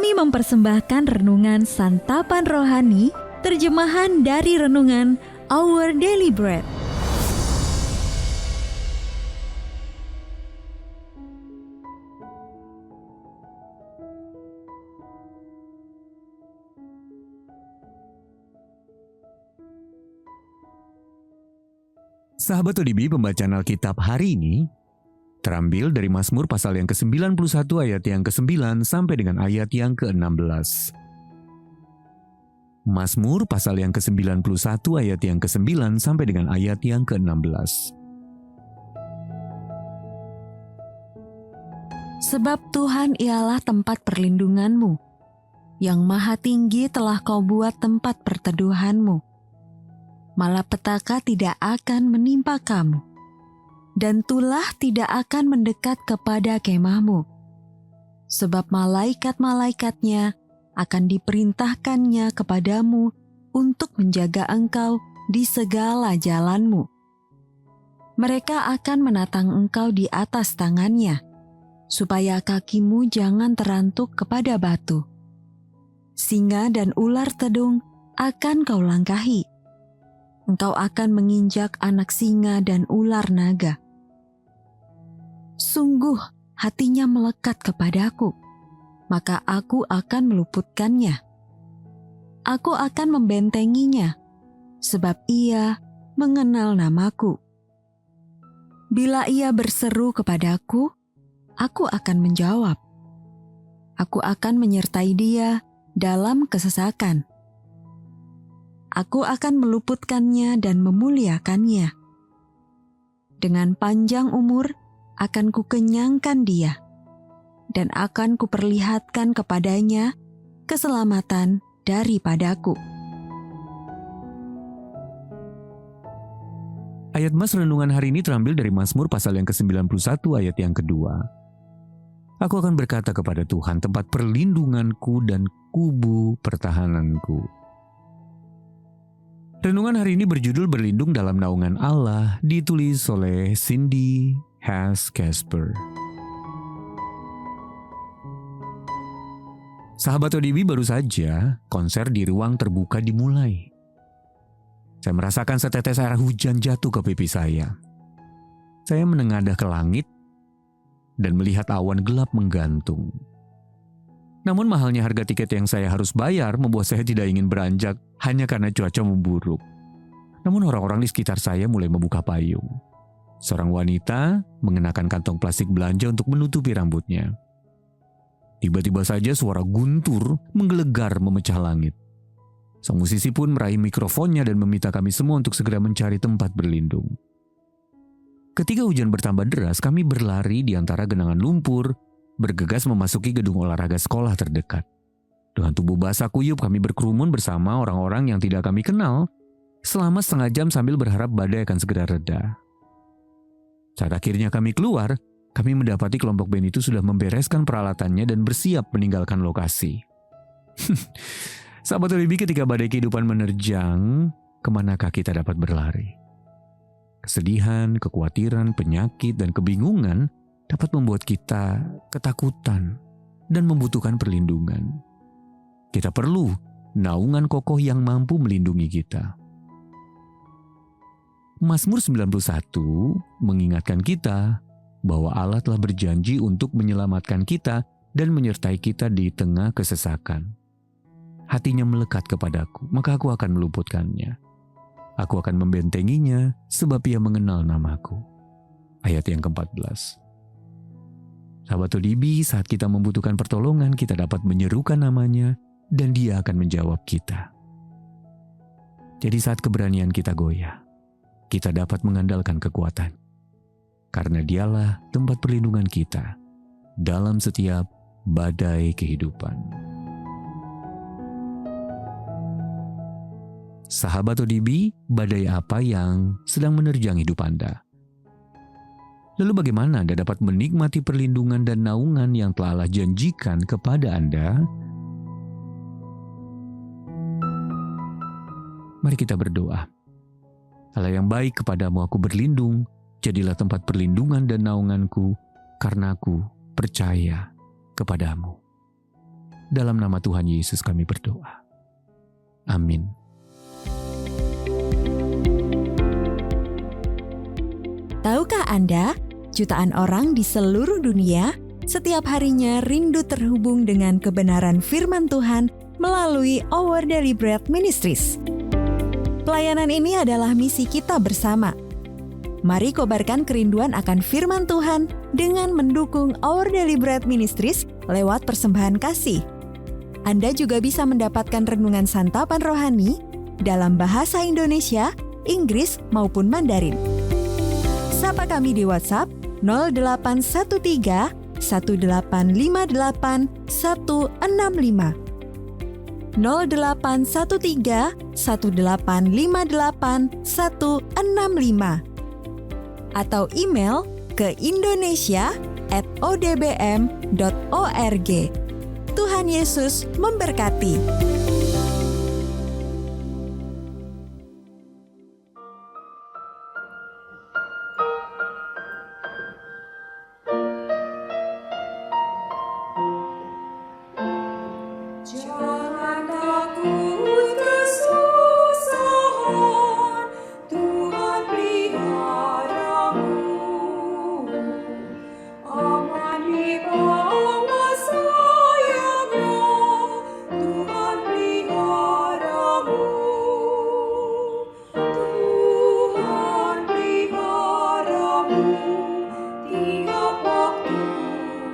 Kami mempersembahkan renungan Santapan Rohani, terjemahan dari renungan Our Daily Bread. Sahabat ODB, pembacaan Alkitab hari ini terambil dari Mazmur pasal yang ke-91 ayat yang ke-9 sampai dengan ayat yang ke-16. Mazmur pasal yang ke-91 ayat yang ke-9 sampai dengan ayat yang ke-16. Sebab Tuhan ialah tempat perlindunganmu, yang maha tinggi telah kau buat tempat perteduhanmu. Malapetaka tidak akan menimpa kamu, dan tulah tidak akan mendekat kepada kemahmu. Sebab malaikat-malaikatnya akan diperintahkannya kepadamu untuk menjaga engkau di segala jalanmu. Mereka akan menatang engkau di atas tangannya, supaya kakimu jangan terantuk kepada batu. Singa dan ular tedung akan kau langkahi. Engkau akan menginjak anak singa dan ular naga. Sungguh hatinya melekat kepadaku, maka aku akan meluputkannya. Aku akan membentenginya, sebab ia mengenal namaku. Bila ia berseru kepadaku, aku akan menjawab. Aku akan menyertai dia dalam kesesakan. Aku akan meluputkannya dan memuliakannya. Dengan panjang umur akan kukenyangkan dia, dan akan kuperlihatkan kepadanya keselamatan daripadaku. Ayat mas renungan hari ini terambil dari Mazmur pasal yang ke-91 ayat yang kedua. Aku akan berkata kepada Tuhan, tempat perlindunganku dan kubu pertahananku. Renungan hari ini berjudul Berlindung dalam Naungan Allah, ditulis oleh Cindy Has Casper. Sahabat ODB, baru saja konser di ruang terbuka dimulai. Saya merasakan setetes air hujan jatuh ke pipi saya. Saya menengadah ke langit dan melihat awan gelap menggantung. Namun mahalnya harga tiket yang saya harus bayar membuat saya tidak ingin beranjak hanya karena cuaca memburuk. Namun orang-orang di sekitar saya mulai membuka payung. Seorang wanita mengenakan kantong plastik belanja untuk menutupi rambutnya. Tiba-tiba saja suara guntur menggelegar memecah langit. Sang musisi pun meraih mikrofonnya dan meminta kami semua untuk segera mencari tempat berlindung. Ketika hujan bertambah deras, kami berlari di antara genangan lumpur, bergegas memasuki gedung olahraga sekolah terdekat. Dengan tubuh basah kuyup, kami berkerumun bersama orang-orang yang tidak kami kenal selama setengah jam sambil berharap badai akan segera reda. Saat akhirnya kami keluar, kami mendapati kelompok band itu sudah membereskan peralatannya dan bersiap meninggalkan lokasi. Sahabat ODB, ketika badai kehidupan menerjang, kemanakah kita dapat berlari? Kesedihan, kekhawatiran, penyakit, dan kebingungan dapat membuat kita ketakutan dan membutuhkan perlindungan. Kita perlu naungan kokoh yang mampu melindungi kita. Mazmur 91 mengingatkan kita bahwa Allah telah berjanji untuk menyelamatkan kita dan menyertai kita di tengah kesesakan. Hatinya melekat kepadaku, maka aku akan meluputkannya. Aku akan membentenginya sebab ia mengenal namaku. Ayat yang ke-14. Sahabat ODB, saat kita membutuhkan pertolongan, kita dapat menyerukan namanya dan dia akan menjawab kita. Jadi saat keberanian kita goyah, kita dapat mengandalkan kekuatan. Karena dialah tempat perlindungan kita dalam setiap badai kehidupan. Sahabat ODB, badai apa yang sedang menerjang hidup Anda? Lalu bagaimana Anda dapat menikmati perlindungan dan naungan yang telah Allah janjikan kepada Anda? Mari kita berdoa. Allah yang baik, kepadamu aku berlindung, jadilah tempat perlindungan dan naunganku, karena aku percaya kepadamu. Dalam nama Tuhan Yesus kami berdoa. Amin. Tahukah Anda, jutaan orang di seluruh dunia setiap harinya rindu terhubung dengan kebenaran firman Tuhan melalui Our Daily Bread Ministries. Pelayanan ini adalah misi kita bersama. Mari kobarkan kerinduan akan firman Tuhan dengan mendukung Our Daily Bread Ministries lewat persembahan kasih. Anda juga bisa mendapatkan renungan santapan rohani dalam bahasa Indonesia, Inggris maupun Mandarin. Sapa kami di WhatsApp 0813 1858 165. 0813 1858 165 atau email ke indonesia@odbm.org. Tuhan Yesus memberkati. Jangan takut kesusahan, Tuhan peliharamu. Aman di bawah sayapnya, Tuhan peliharamu. Tuhan peliharamu tiap waktu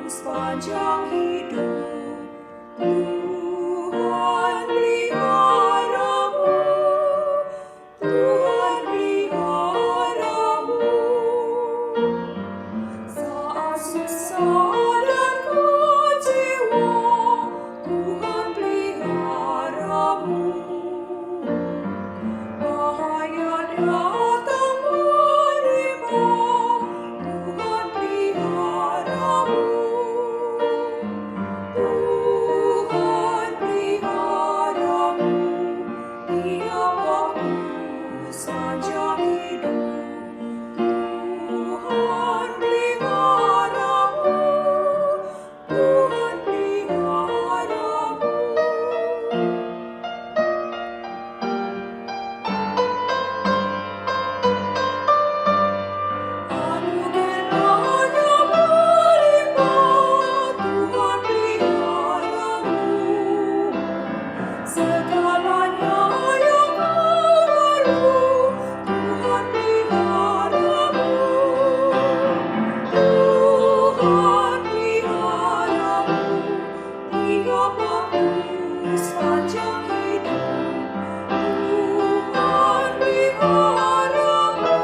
sepanjang hidup. Tuhan peliharamu, Tuhan peliharamu. Saat susah dan kecewa, Tuhan peliharamu. Bahaya datang menimpa, Tuhan peliharamu. Tuhan peliharamu tiap waktu sepanjang hidup. Tuhan peliharamu, Tuhan peliharamu. Anugerahnya melimpah, Tuhan peliharamu. Segalanya yang kau perlu, Tuhan peliharamu. Tuhan peliharamu tiap waktu sepanjang hidup. Tuhan peliharamu,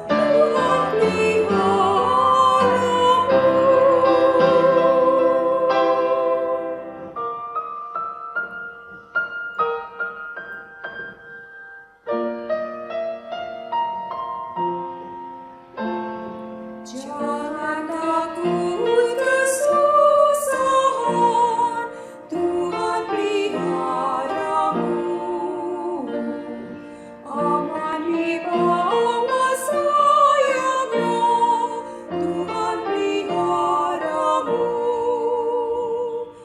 Tuhan peliharamu. Jangan takut kesusahan, Tuhan peliharamu. Aman di bawah sayapnya, Tuhan peliharamu.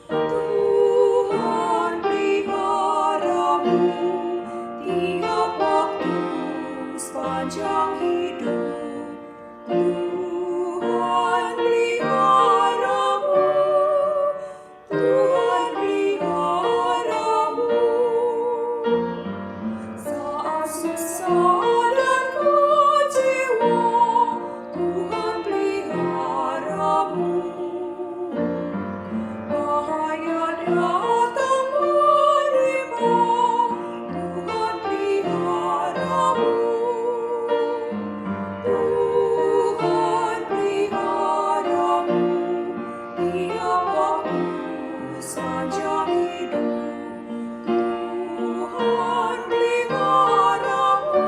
Tuhan peliharamu tiap waktu sepanjang hidup. Tuhan peliharamu, Tuhan peliharamu. Saat susah dan kecewa, Tuhan peliharamu. Bahaya datang menimpa, Tuhan peliharamu. Tuhan peliharamu tiap waktu sepanjang hidup. Tuhan peliharamu,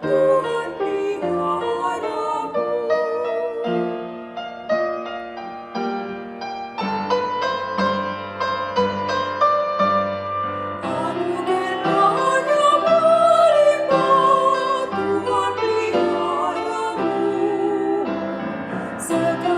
Tuhan peliharamu. Anugerahnya melimpah, Tuhan peliharamu. Segala